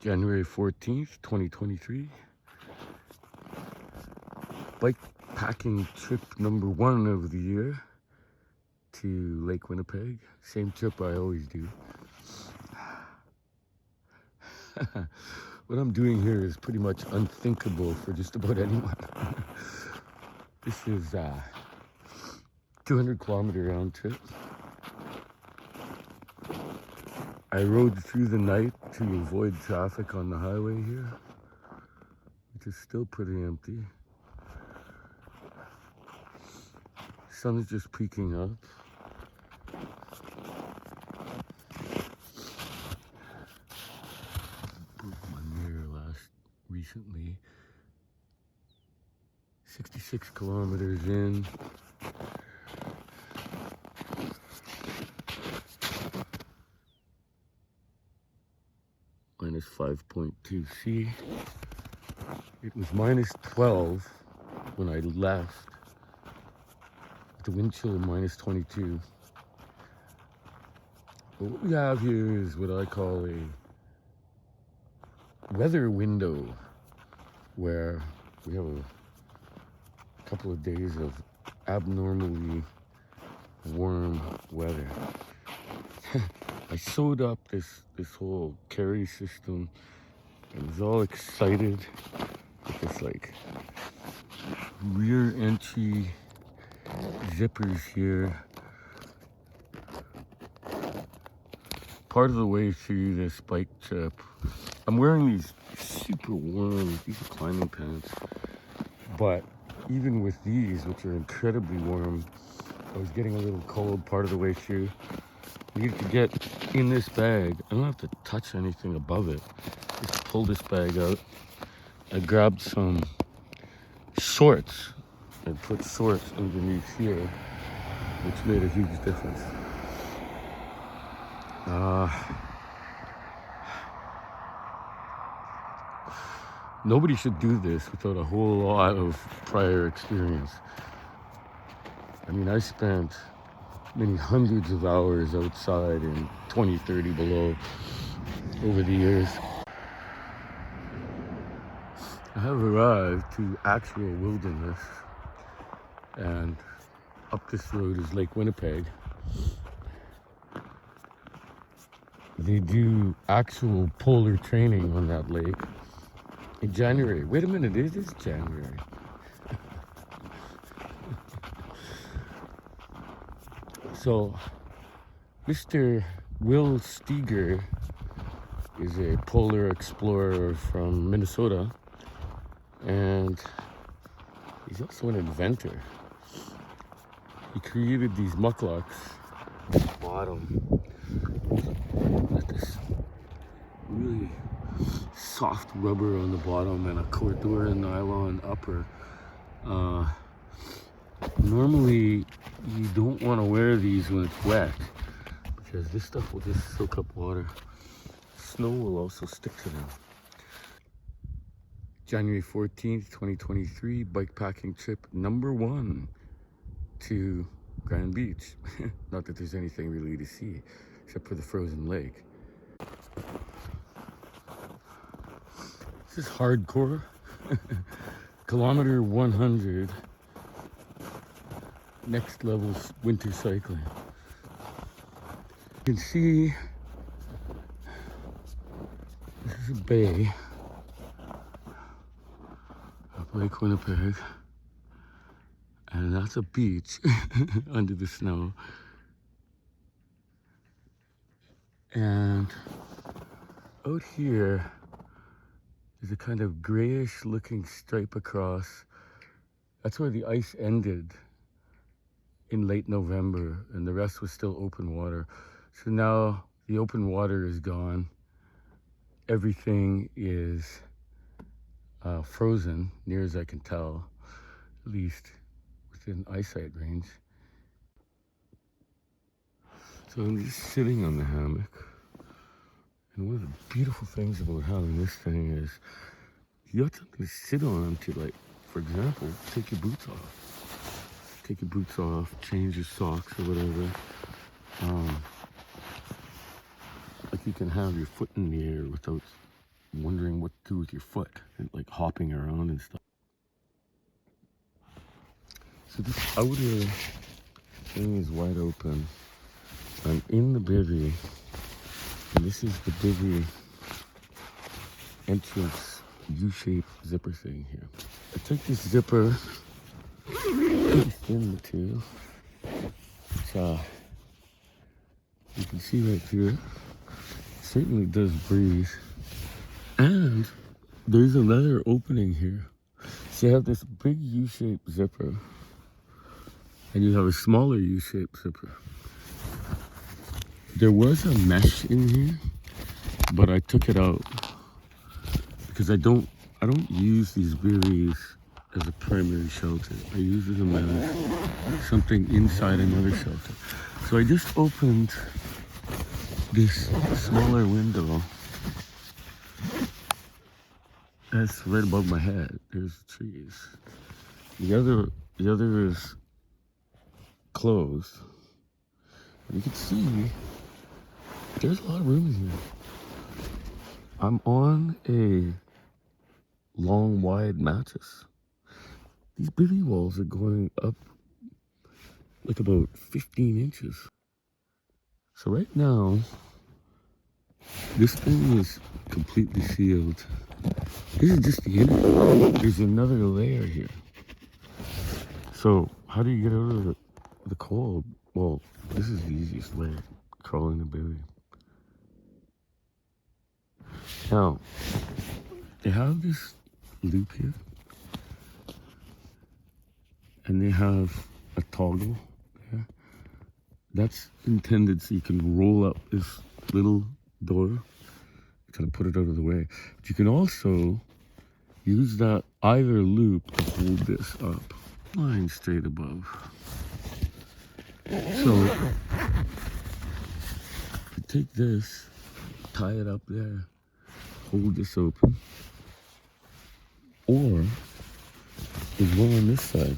January 14th, 2023. Bikepacking trip number 1 of the year to Lake Winnipeg. Same trip I always do. What I'm doing here is pretty much unthinkable for just about anyone. This is a 200-kilometer round trip. I rode through the night to avoid traffic on the highway here, which is still pretty empty. Sun is just peeking up. Broke my mirror recently. 66 kilometers in. Minus 5.2 C. It was minus 12 when I left. The wind chill minus 22. But what we have here is what I call a weather window, where we have a couple of days of abnormally warm weather. I sewed up this whole carry system and was all excited with this like rear entry zippers here. Part of the way through this bike trip, I'm wearing these super warm, these are climbing pants, but even with these, which are incredibly warm, I was getting a little cold part of the way through. I needed to get in this bag. I don't have to touch anything above it. Just pull this bag out. I grabbed some shorts and put shorts underneath here, which made a huge difference. Nobody should do this without a whole lot of prior experience. I mean, I spent many hundreds of hours outside in 20, 30 below over the years. I have arrived to actual wilderness, and up this road is Lake Winnipeg. They do actual polar training on that lake in January. Wait a minute, it is January. So, Mr. Will Steger is a polar explorer from Minnesota, and he's also an inventor. He created these Mukluks at the bottom. Got this really soft rubber on the bottom and a Deore nylon upper. Normally, you don't want to wear these when it's wet, because this stuff will just soak up water. Snow will also stick to them. January 14th, 2023, bikepacking trip number 1 to Grand Beach. Not that there's anything really to see, except for the frozen lake. This is hardcore. Kilometer 100. Next level winter cycling. You can see this is a bay of Lake Winnipeg, and that's a beach under the snow. And out here is a kind of grayish looking stripe across. That's where the ice ended in late November, and the rest was still open water. So now the open water is gone. Everything is frozen, near as I can tell, at least within eyesight range. So I'm just sitting on the hammock, and one of the beautiful things about having this thing is you got something to sit on to, like, for example, take your boots off. Take your boots off, change your socks or whatever. Like you can have your foot in the air without what to do with your foot and like hopping around and stuff. So this outer thing is wide open. I'm in the bivy, and this is the bivy entrance U-shaped zipper thing here. I took this zipper, pretty thin material, which you can see right here. It certainly does breathe. And there's another opening here. So you have this big U-shaped zipper, and you have a smaller U-shaped zipper. There was a mesh in here, but I took it out because I don't use these bivvies as a primary shelter. I use them as something inside another shelter. So I just opened this smaller window that's right above my head. There's the trees. The other is closed. And you can see there's a lot of room here. I'm on a long, wide mattress. These bivy walls are going up like about 15 inches. So right now, this thing is completely sealed. This is just the inner. There's another layer here. So how do you get out of the cold? Well, this is the easiest way, crawling the bivy. Now, they have this loop here, and they have a toggle there. That's intended so you can roll up this little door, kind of put it out of the way. But you can also use that either loop to hold this up, lying straight above. So, you take this, tie it up there, hold this open, or there's one on this side.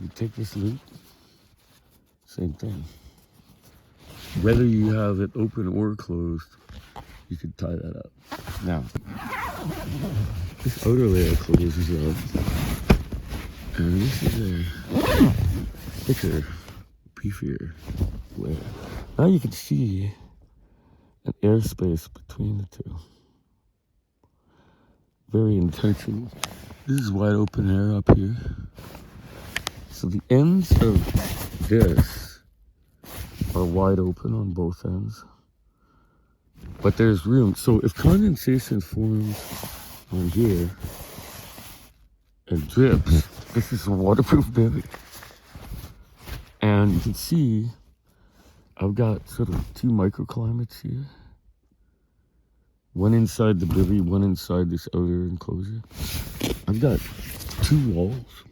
You take this loop, same thing. Whether you have it open or closed, you can tie that up. Now, this outer layer closes up, and this is a thicker, beefier layer. Now you can see an airspace between the two. Very intentional. This is wide open air up here. So the ends of this are wide open on both ends. But there's room. So if condensation forms on here and drips, this is a waterproof bivy. And you can see I've got sort of two microclimates here. One inside the bivy, one inside this outer enclosure. I've got two walls.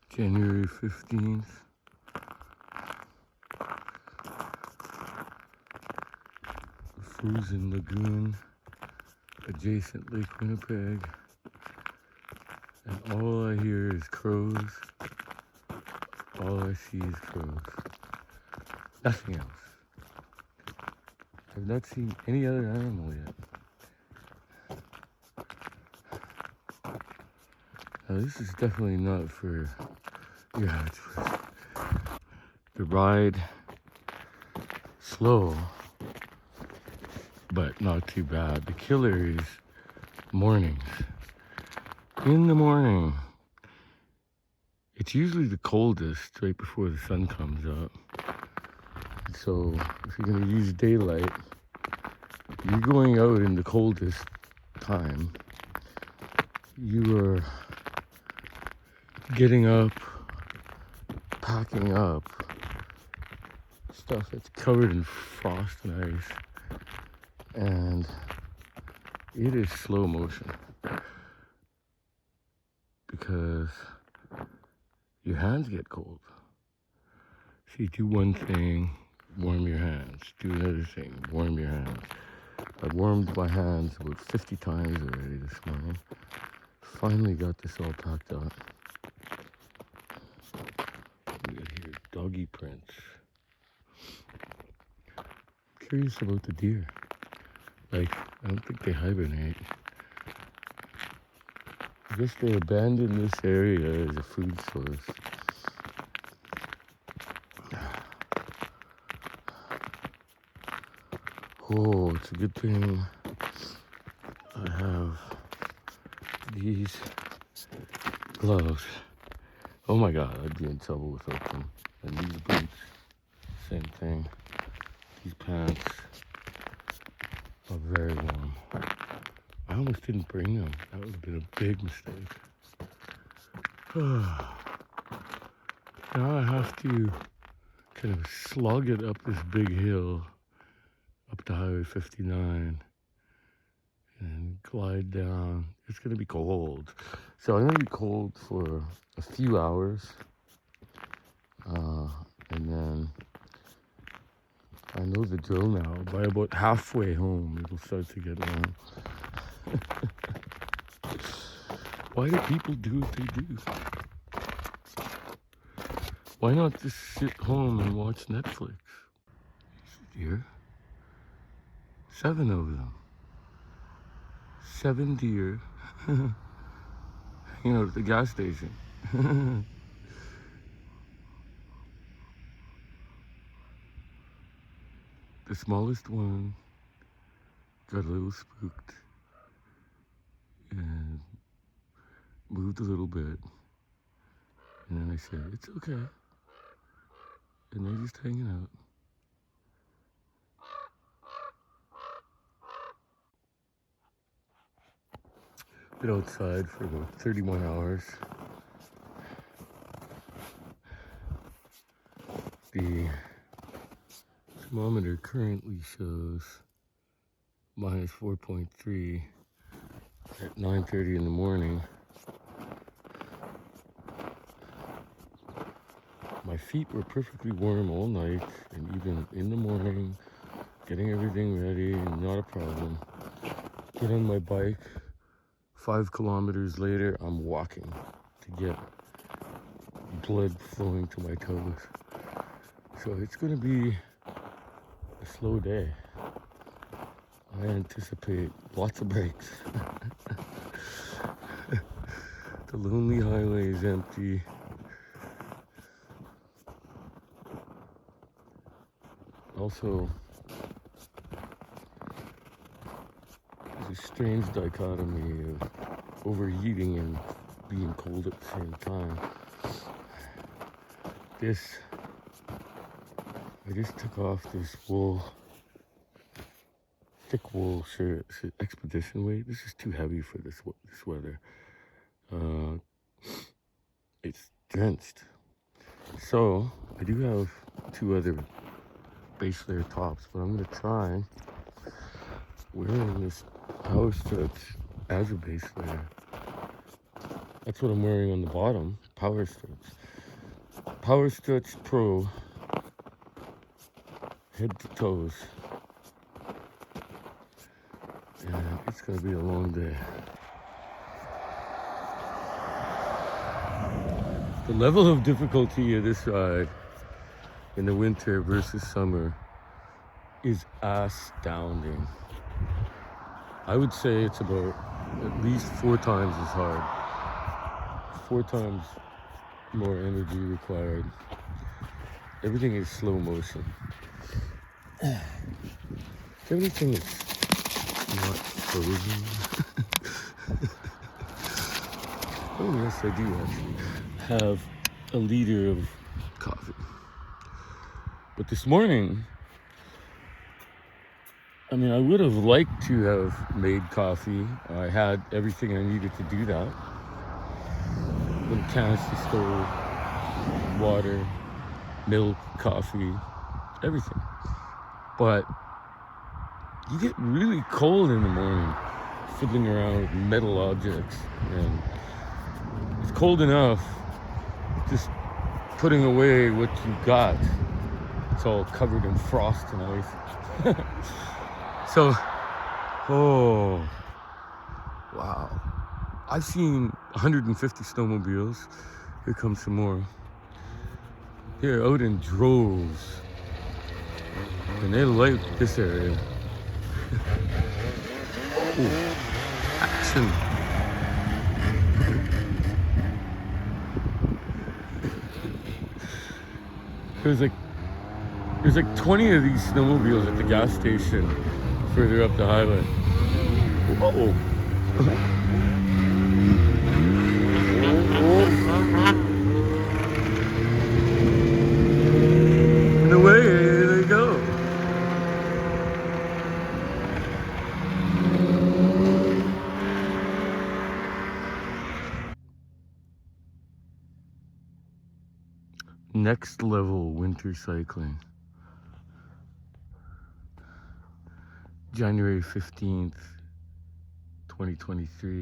January 15th. Frozen lagoon adjacent Lake Winnipeg. And all I hear is crows. All I see is crows. Nothing else. I've not seen any other animal yet. Now this is definitely not for, it's for the ride slow, but not too bad. The killer is mornings. In the morning, it's usually the coldest right before the sun comes up. So if you're going to use daylight, you're going out in the coldest time. You are getting up, packing up stuff that's covered in frost and ice, and it is slow motion because your hands get cold. So you do one thing, warm your hands. Do another thing, warm your hands. I warmed my hands about 50 times already this morning. Finally got this all packed up. We got here doggy prints. Curious about the deer. Like, I don't think they hibernate. I guess they abandoned this area as a food source. Oh, it's a good thing I have these gloves. Oh my god, I'd be in trouble without them. And these boots, same thing. These pants are very warm. I almost didn't bring them. That would have been a big mistake. Now I have to kind of slug it up this big hill, up to Highway 59, and glide down. It's going to be cold. So I'm going to be cold for a few hours. And then I know the drill now. By about halfway home, it'll start to get warm. Why do people do what they do? Why not just sit home and watch Netflix? Deer. 7 of them. 7 deer. You know, at the gas station. The smallest one got a little spooked and moved a little bit. And then I said, it's okay. And they're just hanging out. Been outside for about 31 hours. The thermometer currently shows minus 4.3 at 9:30 in the morning. My feet were perfectly warm all night and even in the morning, getting everything ready, not a problem. Get on my bike. 5 kilometers later, I'm walking to get blood flowing to my toes. So it's going to be a slow day. I anticipate lots of breaks. The lonely highway is empty. Also, there's a strange dichotomy of overheating and being cold at the same time. I just took off this wool, thick wool shirt. It's an expedition weight. This is too heavy for this weather. It's drenched. So I do have 2 other base layer tops, but I'm gonna try wearing this power stretch as a base layer. That's what I'm wearing on the bottom, power stretch. Power stretch pro, head to toes. And it's gonna be a long day. The level of difficulty of this ride in the winter versus summer is astounding. I would say it's about at least 4 times as hard. 4 times more energy required. Everything is slow motion. Everything is not frozen. Oh yes, I do actually have a liter of coffee. But this morning, I mean, I would have liked to have made coffee. I had everything I needed to do that. Little canister stove, water, milk, coffee, everything. But you get really cold in the morning, fiddling around with metal objects. And it's cold enough just putting away what you got. It's all covered in frost and ice. So, oh, wow. I've seen 150 snowmobiles. Here comes some more. They're out in droves. And they like this area. Action. There's like 20 of these snowmobiles at the gas station further up the highway. Whoa. And away they go. Next level winter cycling. January 15th, 2023.